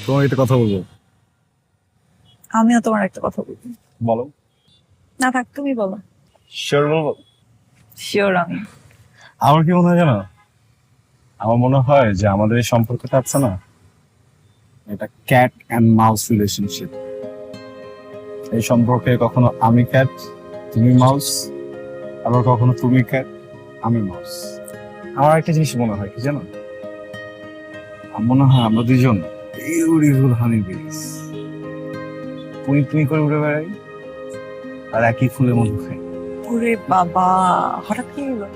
তোমার একটা কথা বলবো। আমিও তোমার একটা কথা বলবো। বলো। না থাক, তুমি বলো। শিওর বলবো? শিওর আমি। আমার কি মনে হয় জানো, আমার মনে হয় যে আমাদের এই সম্পর্কটা আছে না, এটা ক্যাট অ্যান্ড মাউস রিলেশনশিপ। এই সম্পর্কে কখনো আমি ক্যাট তুমি মাউস, আবার কখনো তুমি ক্যাট আমি মাউস। আমার একটা জিনিস মনে হয় কি জানো, আমার মনে হয় আমরা দুজন বিউটিফুল হানি বিস, পুই পুই করে উড়ে বেড়াই আর একই ফুলের মধু খাই। ওরে বাবা, হঠাৎ কি হলো?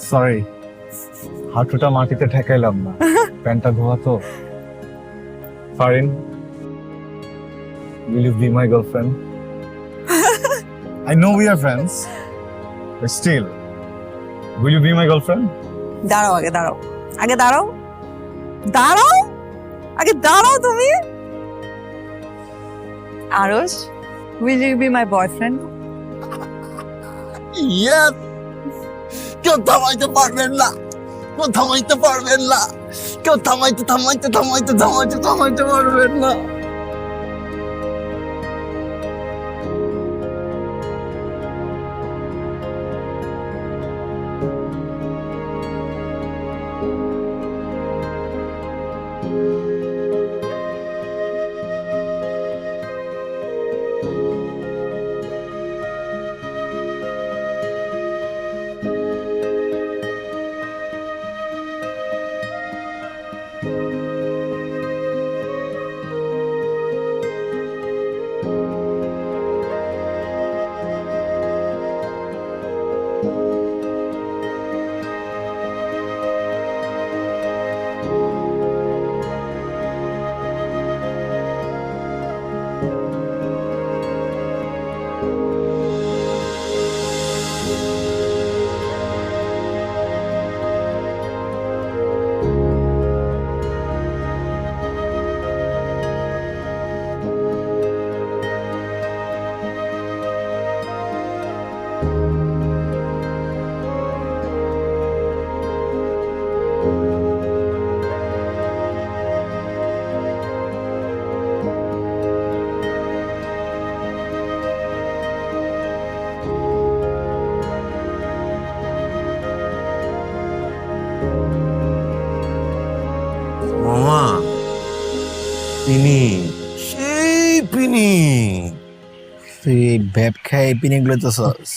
সরি, হাঁটুটা মাটিতে ঠেকাইলাম না, প্যান্টটা ধোয়া তো। Farin, will you be my girlfriend? I know we are friends, but still, will you be my girlfriend? দাঁড়াও, আগে দাঁড়াও, আগে দাঁড়াও, দাঁড়াও, আগে দাঁড়াও তুমি। আরশ, will you be my boyfriend? Yes! কেউ থামাইতে পারবেন না, কেউ থামাইতে পারবেন না, কেউ থামাইতে পারবেন না। মামা, পিনি, সেই পিনি। তুই ভ্যাপ খাই পিনি গুলো তো সস।